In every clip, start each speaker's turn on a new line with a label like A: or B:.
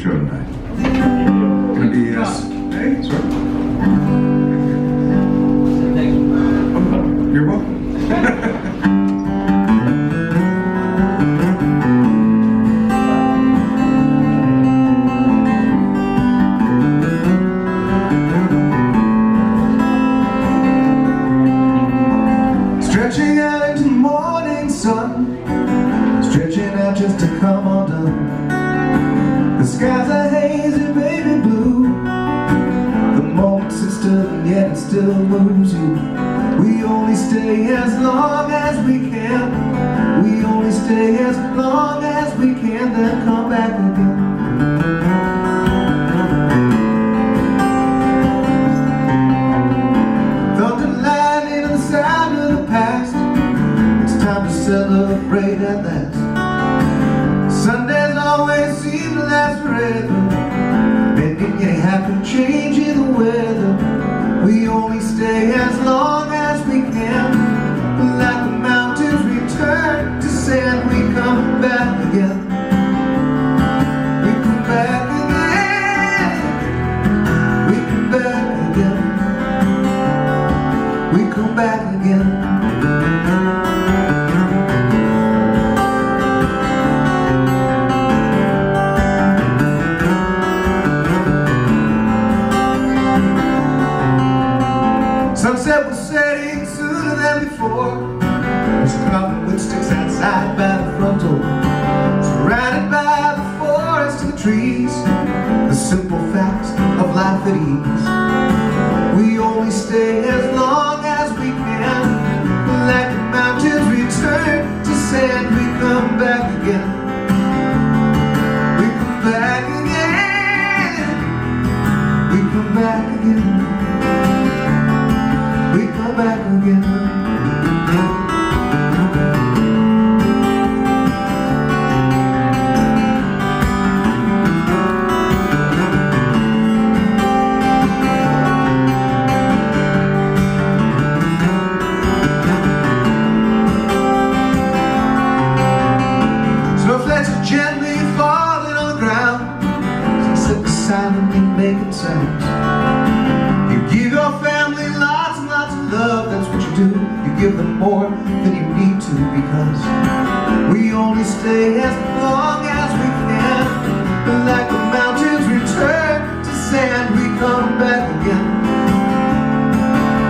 A: show tonight. Gonna be hey, sir. You're welcome. Stretching out into the morning sun, stretching out just to come undone. The skies are hazy, baby blue. The moment sits still and yet it still moves you. We only stay as long as we can. We only stay as long as we can, then come back again. Thunder, lightning, and the sound of the past. It's time to celebrate at last. Sundays always seem to last forever. Making you happy, changing the weather. We only stay as long as we can. Like the mountains return to sand, we come back again. We come back again. We come back again. We come back again. Sunset was setting sooner than before. There's a crowd with sticks outside by the front door. Surrounded by the forest and the trees, the simple facts of life at ease. We only stay as long as we can. Like the mountains return to sand, we come back again. We come back again. We come back again. We come back again. Snowflakes are gently falling on the ground. Sit silently making sounds. You give your family lots and lots of love, that's what you do. You give them more than you need to, because we only stay as long as we can. Like the mountains return to sand, we come back again.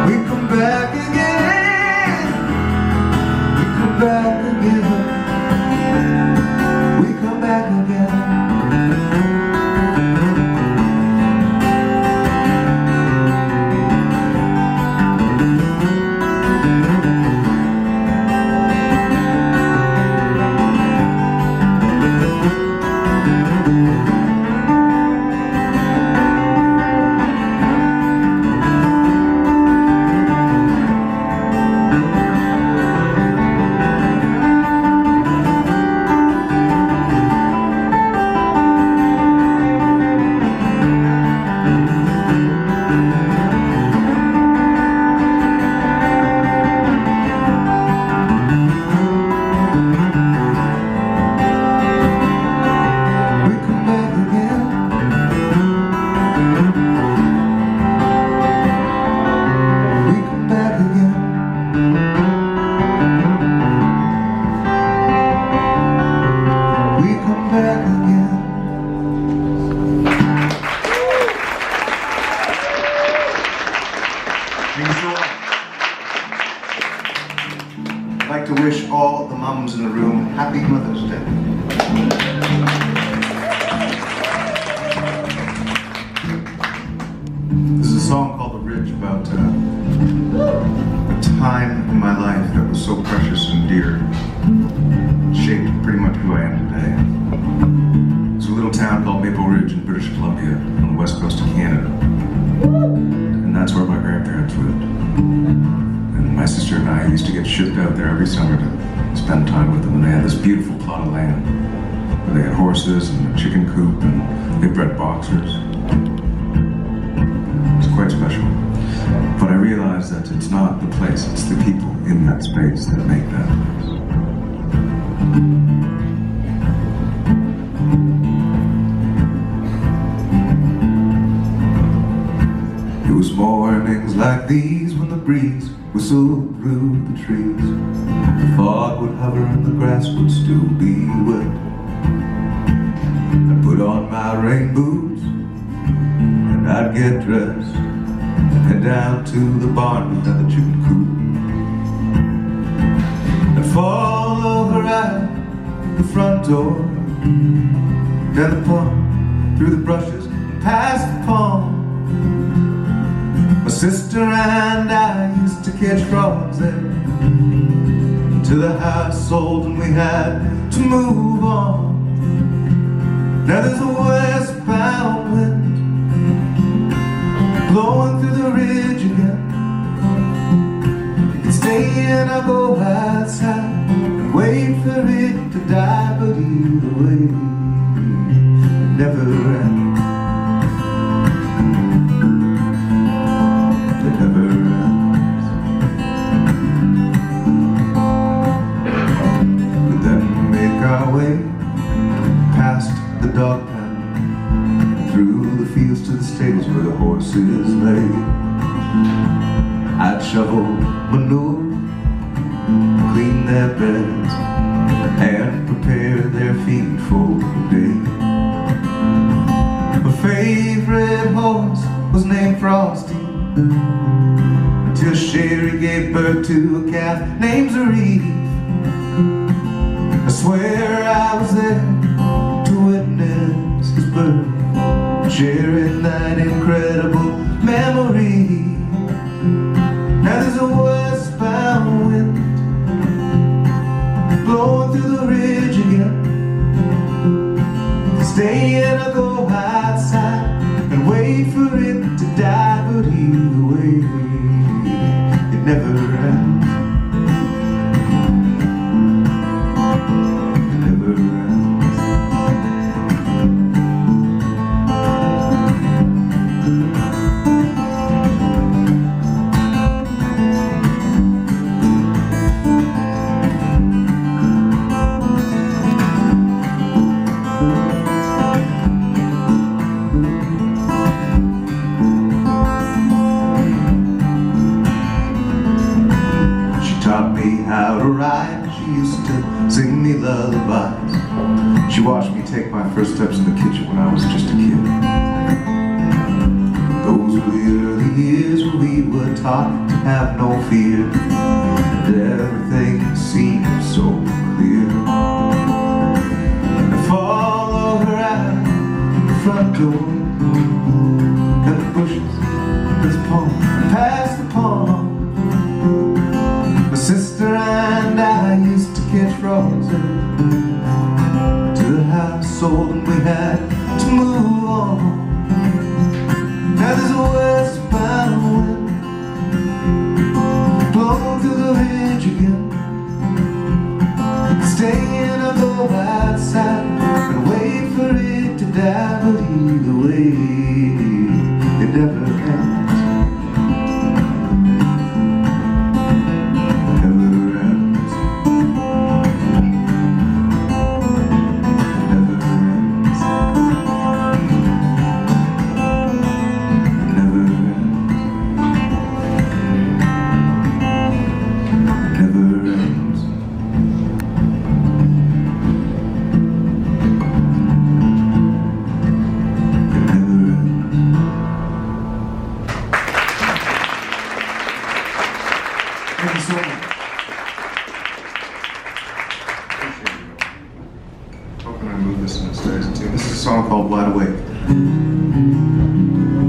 A: We come back again. We come back again. We come back again. I'd like to wish all the moms in the room Happy Mother's Day. This is a song called The Ridge, about a time in my life that was so precious and dear. It shaped pretty much who I am today. It's a little town called Maple Ridge in British Columbia on the west coast of Canada. And that's where my grandparents lived. And my sister and I used to get shipped out there every summer to spend time with them. And they had this beautiful plot of land where they had horses and a chicken coop, and they bred boxers. It's quite special. But I realized that it's not the place, it's the people in that space that make that place. like these when the breeze whistled through the trees. The fog would hover and the grass would still be wet. I'd put on my rain boots and I'd get dressed and head down to the barn and the chicken coop. I'd fall over at the front door, down the pond, through the brushes, and past the pond. My sister and I used to catch frogs there, to the house old and we had to move on. Now there's a westbound wind blowing through the ridge again. You can stay in or go outside and wait for it to die, but either way, it never ends. It never ends. But then we make our way past the dog pound, through the fields to the stables where the horses lay. I'd shovel manure, clean their beds, and prepare their feed for the day. My favorite horse was named Frosty, until Sherry gave birth to a calf named Zarif. I swear I was there to witness his birth, sharing that incredible memory. Now there's a westbound wind blowing through the ridge again. Stay in or go outside and wait for it to die, but either way, it never ends. It never ends. Taught me how to ride, she used to sing me lullabies. She watched me take my first steps in the kitchen when I was just a kid. Those were the early years when we were taught to have no fear, and everything seemed so clear. And I fall over at the front door, and the bushes, this pond, past the pond. My sister and I used to catch frogs there, to the house old and we had to move on. Now there's a westbound wind blowing through the ridge again. Stay in or go outside and wait for it to die, but either way, it never ends. Thank you so much. Hoping I move this in the stairs too. This is a song called Wide Awake.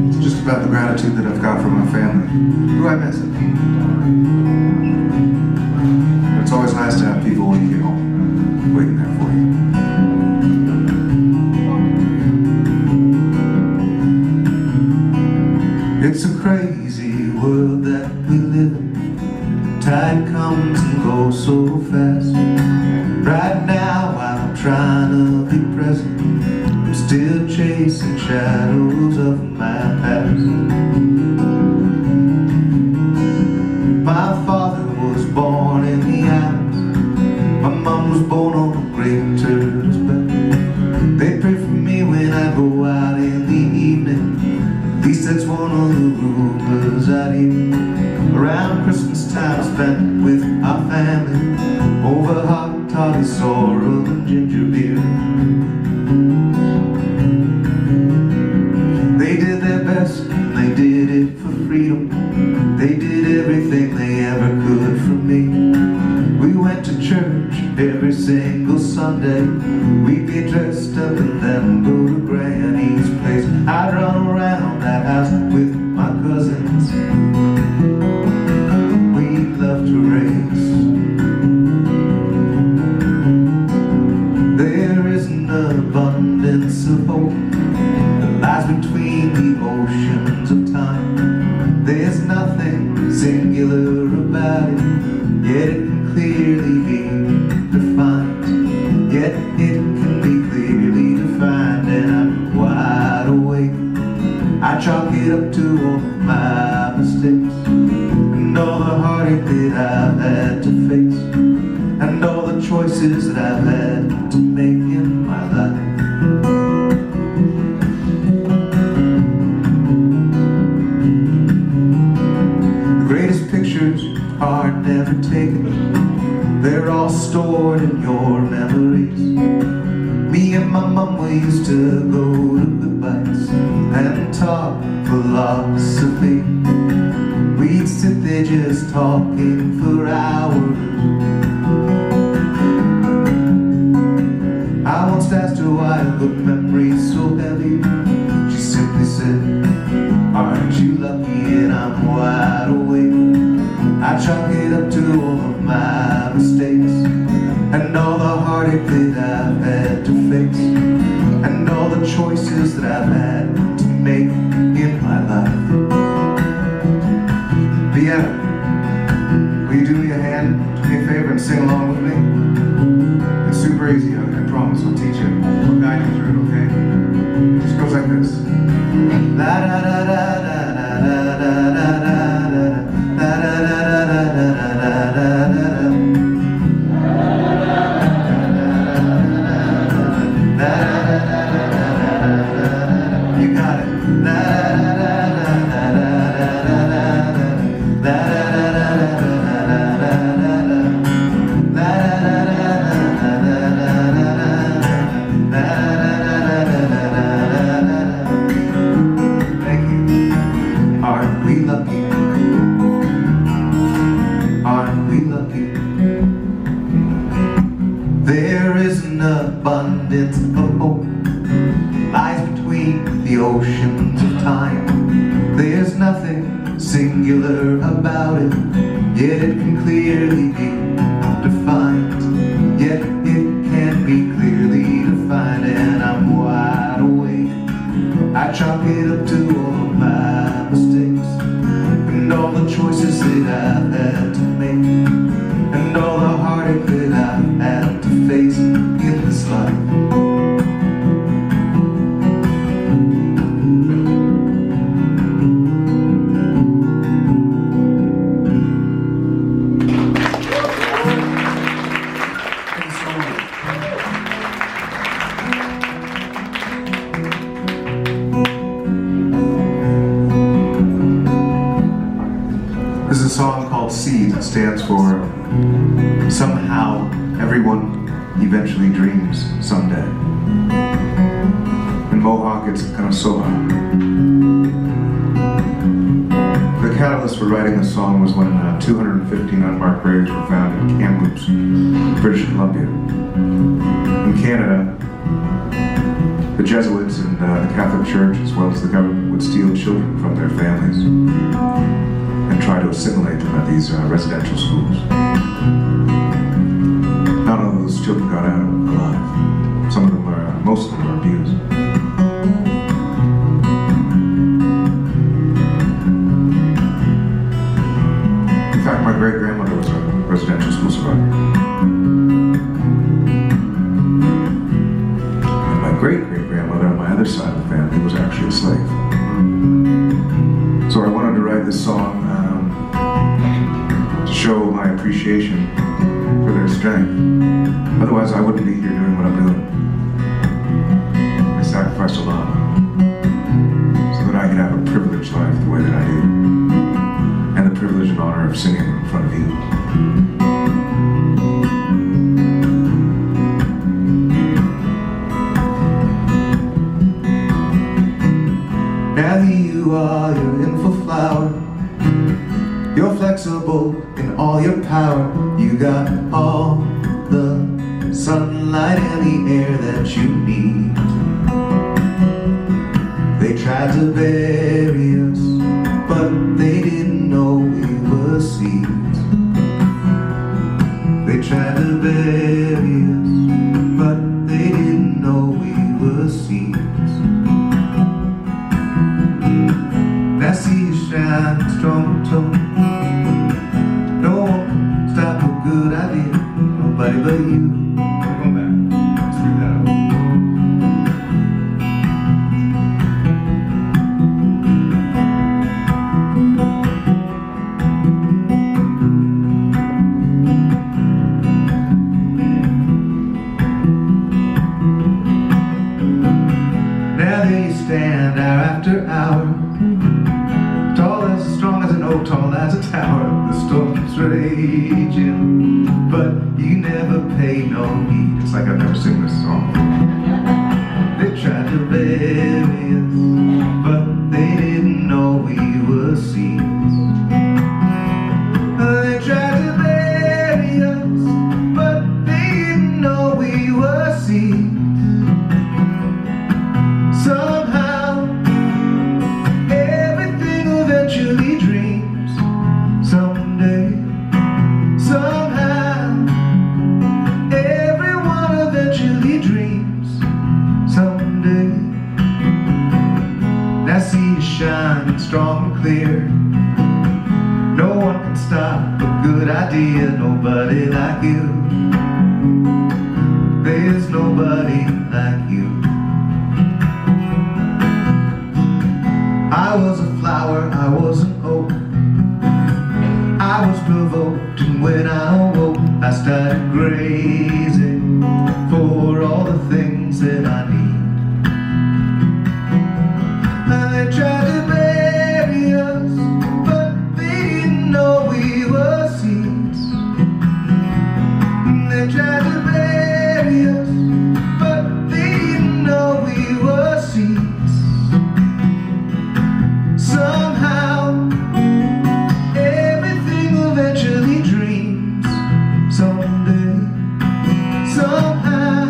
A: It's just about the gratitude that I've got from my family, who I miss it. But it's always nice to have people when you get home, waiting there for you. It's a crazy world that we live in. Time comes and goes so fast. Right now I'm trying to be present. I'm still chasing shadows of my past. My father was born in the Alps. My mom was born on a great turtle's back. They pray for me when I go out in the evening. At least that's one of the rumors I'd hear. We'd get dressed up and then go to Granny's place. I'd run around that house with my cousins. We'd love to race. There is an abundance of hope that lies between the oceans of time. There's nothing singular about it, yet it can clearly be defined. Yet it can be clearly defined, and I'm wide awake. I chalk it up to all of my mistakes, and all the heartache that I've had to face, and all the choices that I've had to make in my life. The greatest pictures are never taken. They're all stored in your memories. Me and my mom, we used to go to good bites and talk philosophy. We'd sit there just talking for hours. I once asked her why a good memory's so heavy. She simply said, aren't you lucky? And I'm wide awake. I chalk it up to all of my mistakes, and all the heartache that I've had to face, and all the choices that I've had to make in my life. Vienna, will you do me a hand, do me a favor, and sing along with me? It's super easy, I promise, I'll teach you. I'll guide you through it, okay? It just goes like this. La da da da da da da da da da. You got it. Thank you. Aren't we lucky? Aren't we lucky? There is an abundance of hope lies between the oceans of time. There's nothing singular about it, yet it can clearly be defined. Yet it can be clearly defined, and I'm wide awake. I chalk it up to all of my mistakes, and all the choices that I've had to make, and all the heartache that I've had to face in this life. This is a song called S.E.E.D.S. It stands for somehow everyone eventually dreams someday. In Mohawk, it's kind of so hard. The catalyst for writing this song was when 215 unmarked graves were found in Kamloops, British Columbia. In Canada, the Jesuits and the Catholic Church, as well as the government, would steal children from their families and try to assimilate them at these residential schools. None of those children got out alive. Some of them are, most of them are abused. In fact, my great-grandmother was a residential school survivor. And my great-great-grandmother on my other side of the family was actually a slave. So I wanted to write this song to show my appreciation for their strength. Otherwise, I wouldn't be here doing what I'm doing. I sacrificed a lot so that I could have a privileged life the way that I do, and the privilege and honor of singing in front of you. Now you are your in full flower. You're flexible in all your power. You got all the sunlight and the air that you need. They tried to bury us, but they didn't know we were seeds. They tried to bury us, but they didn't know we were seeds. Now see you shine strong and tall. No one can stop a good idea, nobody but you. Come back, screw that up. Now there you stand hour after hour, tall as strong as an oak, tall as a tower. The storm keeps raging, but you never pay no heed. It's like I've never seen this song. They tried to bury us, but they didn't know we were seeds. They tried to bury us, but they didn't know we were seeds. Somehow everything eventually dreams. Someday, somehow everyone eventually dreams. Someday, now see you shining strong and clear. No one can stop a good idea, nobody like you. There's nobody like you. I was a flower, I was an oak. I was provoked, and when I awoke, I started grazing for all the things that I need. They tried to bury us, but they didn't know we were seeds. They tried to bury us, but they didn't know we were seeds. Somehow everything eventually dreams. Someday, somehow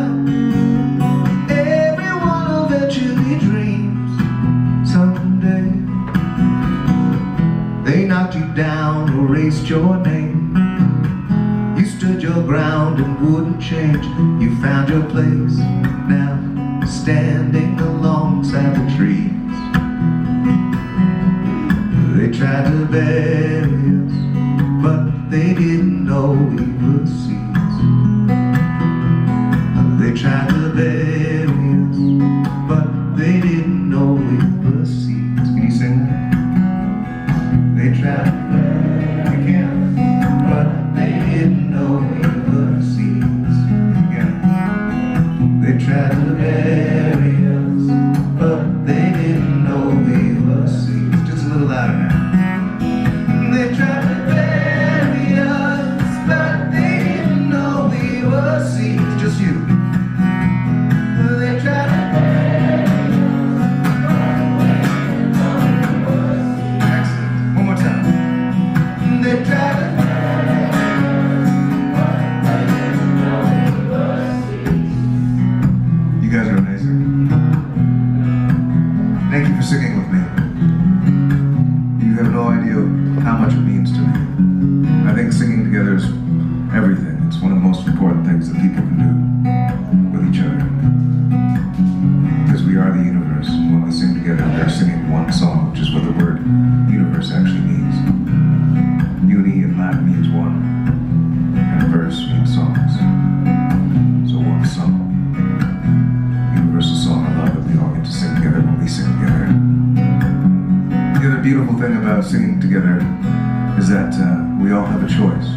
A: everyone eventually dreams. Someday they knocked you down, erased your name. You stood your ground and wouldn't change. You found your place, now standing alongside the trees. They tried to bury us, but they didn't know we were seeds. They tried to bury us, but they didn't know we were seeds. Can you sing that? They tried to bury us, you can, but they didn't know we were seeds. Again. They tried to bury us, but they didn't know we were seeds. Just a little louder now. They tried to bury us, but they didn't know we were seeds. Just you. They tried to bury us, but they didn't know we were seeds. Excellent. One more time. They tried to bury us, but they didn't know we were seeds. You guys are amazing. Thank you for singing with me. You have no idea how much it means to me. I think singing together is everything. It's one of the most important things that people can do with each other. Because we are the universe. When we sing together, we're singing one song, which is what the word universe actually means. Uni in Latin means one, and verse means songs. So one song. Universal song. I love that we all get to sing together when we sing together. The other beautiful thing about singing together is that we all have a choice.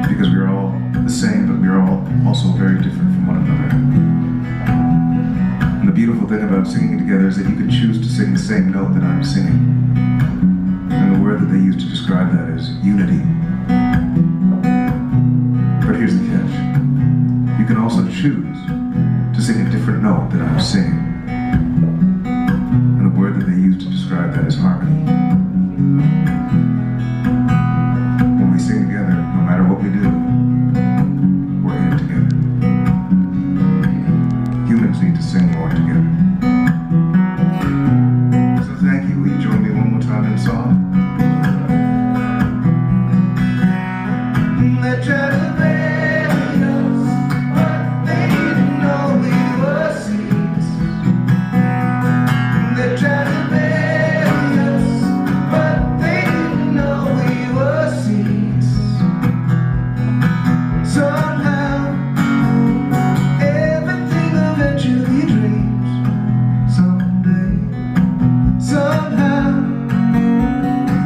A: Because we're all the same, but we're all also very different from one another. And the beautiful thing about singing together is that you can choose to sing the same note that I'm singing. And the word that they use to describe that is unity. But here's the catch. You can also choose to sing a different note that I'm singing. And the word that they use to describe that is harmony. When we sing together, no matter what we do, we're in it together. Julians need to sing more together. So thank you. Will you join me one more time in song? They tried to bury us, but they didn't know we were seeds. They tried to bury us, but they didn't know we were seeds. Somehow, everything eventually dreams. Someday, somehow,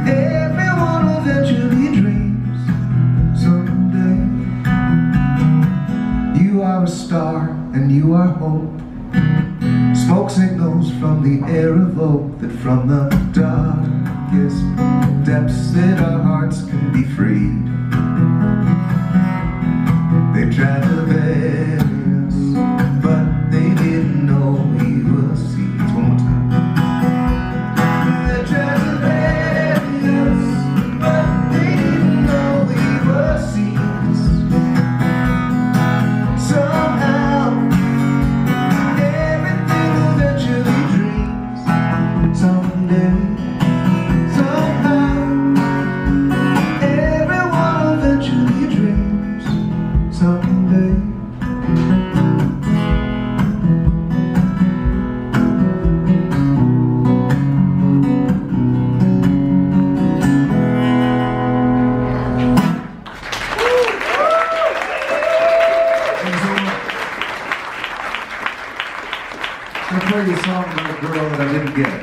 A: everyone eventually dreams. Someday, you are a star and you are hope. Smoke signals from the air evoke that from the darkest depths that our hearts can be freed. They tried to bury us, but they didn't know we were seeds. One more time. They tried to bury us, but they didn't know we were seeds. Somehow, everything eventually dreams. Someday, somehow, everyone eventually dreams. Someday. I'm gonna play you a song about a girl that I didn't get.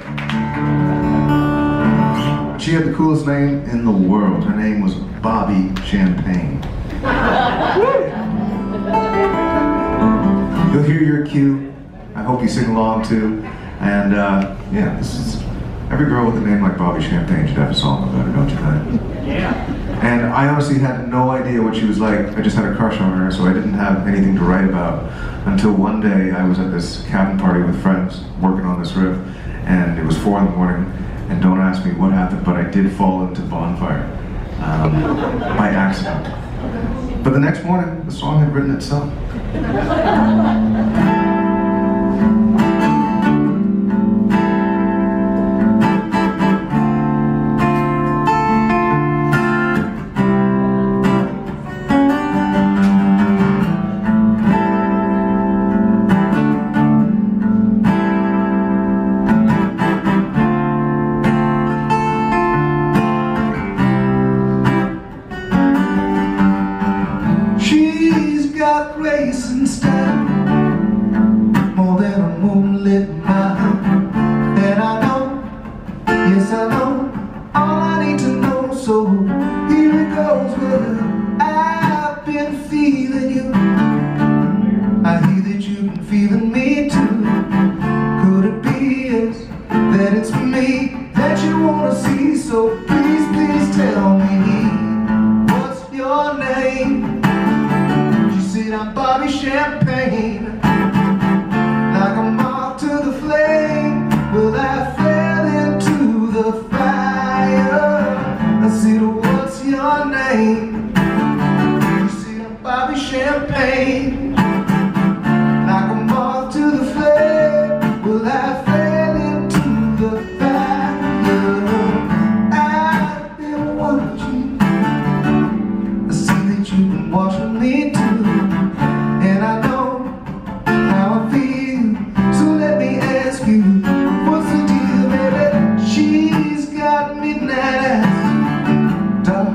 A: She had the coolest name in the world. Her name was Bobbi Champagne. You'll hear your cue. I hope you sing along too. And yeah, this is every girl with a name like Bobbi Champagne should have a song about her, don't you think? Yeah. And I honestly had no idea what she was like. I just had a crush on her, so I didn't have anything to write about until one day I was at this cabin party with friends working on this riff, and it was 4 in the morning. And don't ask me what happened, but I did fall into the bonfire by accident. But the next morning, the song had written itself. Got grace and style, more than a moonlit mile. And I know, yes I know, all I need to know. So here it goes. Well, I've been feeling you. I hear that you've been feeling me too. Could it be yes, that it's me that you wanna see? So please, please tell me, what's your name? I'm Bobbi Champagne, like a moth to the flame. Well, I fell into the fire. I said, what's your name? You said, I'm Bobbi Champagne, like a moth to the flame. Well, I fell into the fire. I've been watching. I see that you've been watching me too. What's the deal, baby? She's got midnight eyes, dark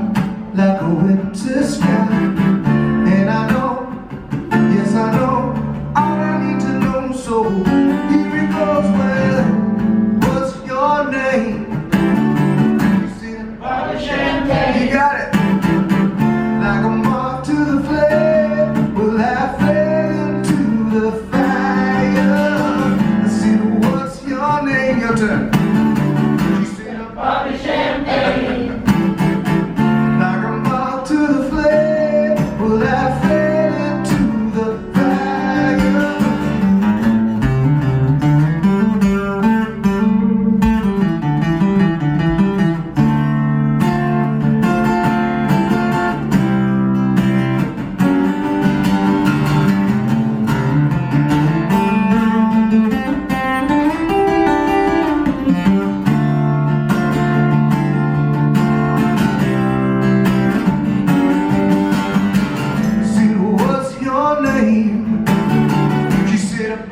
A: like a winter sky. And I know, yes I know, all I need to know. So here it goes. Well, what's your name? You said Bobbi Champagne. You got it. Like a moth to the flame. Well, I fell into the fire. Your turn. You said I'm Bobbi Champagne, like a moth to the flame. Well, I fell into the fire.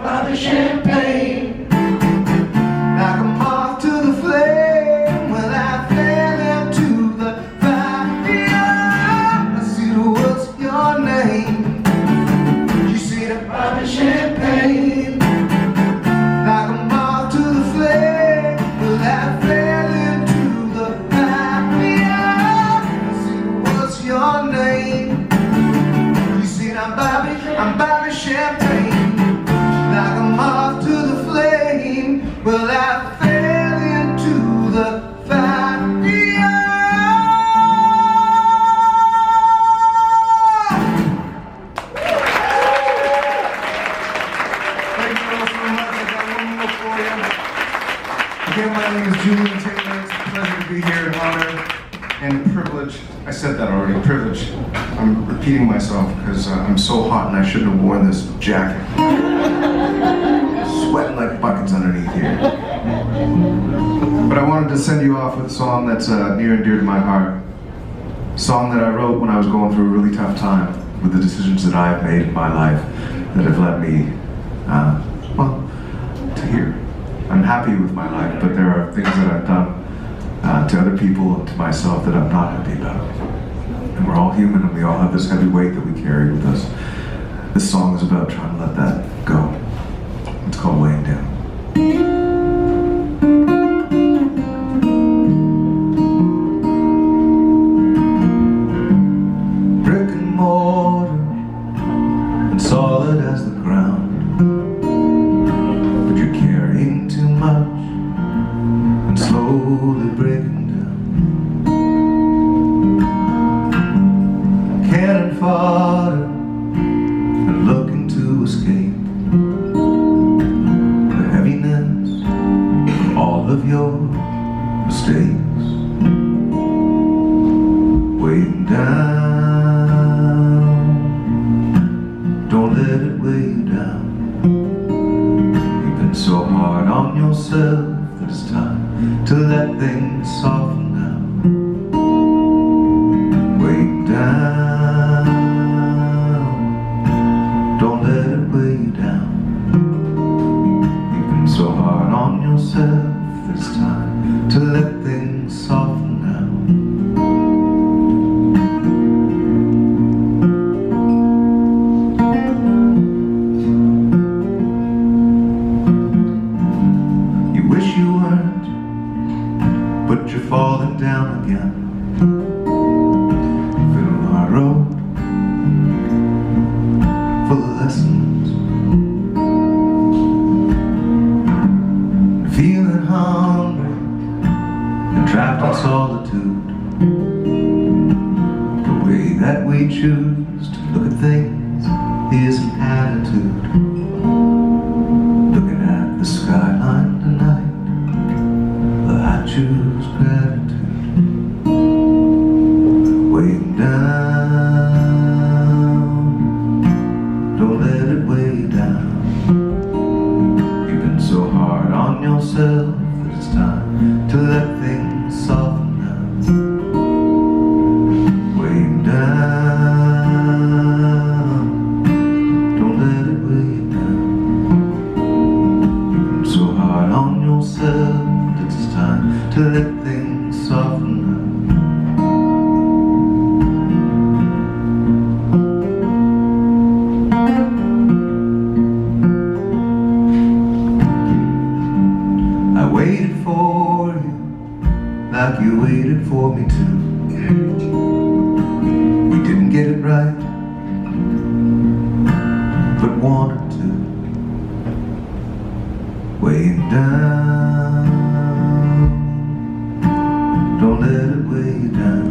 A: Bobbi Champagne. Like a moth to the flame, well, I fell into the fire. I said, what's your name? You said, Bobbi Champagne. Like a moth to the flame, well, I fell into the fire. I said, what's your name? You said, I'm Bobbi Champagne. Like a moth to the flame, well, I fell into the fire. Thank you all so much. I got one more for you. Again, my name is Julian. It's a pleasure to be here, an honor and a privilege. I said that already, privilege. I'm repeating myself because I'm so hot and I shouldn't have worn this jacket. Sweating like buckets underneath here. But I wanted to send you off with a song that's near and dear to my heart. A song that I wrote when I was going through a really tough time with the decisions that I've made in my life that have led me, well, to here. I'm happy with my life, but there are things that I've done to other people and to myself that I'm not happy about. And we're all human and we all have this heavy weight that we carry with us. This song is about trying to let that go. It's called Weighing Down. Brick and mortar and solid as the ground, but you're carrying too much and slowly breaking down. Cannon fodder and looking to escape all of your mistakes. Weighing down, don't let it weigh you down. You've been so hard on yourself that it's time to let things soften down. Weighing down, don't let it weigh you down. So hard on yourself, it's time to let things soften down. You wish you weren't, but you're falling down again. Fill our road full of lessons. Feeling hungry and trapped in solitude. The way that we choose to look at things is an attitude. Looking at the skyline tonight, well, I choose gratitude. Weighing down, don't let it weigh you down. So hard on yourself that it's time to let things soften down. Weighing down, don't let it weigh you down. You've been so hard on yourself that it's time to let things soften down. I waited for you like you waited for me too. We didn't get it right, but wanted to. Weighing down, don't let it weigh you down.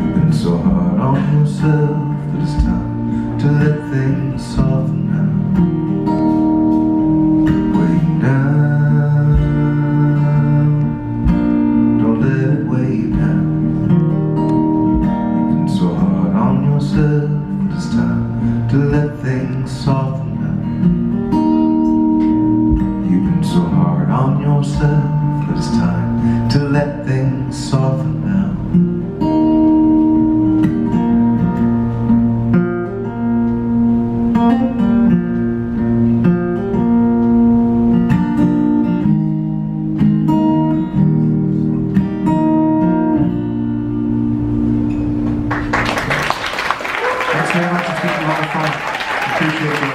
A: You've been so hard on yourself that it's time to let things soften down. Weighing down, don't let it weigh you down. You've been so hard on yourself that it's time to let things soften down. You've been so hard on yourself that it's time to let things soften down. Appreciate you.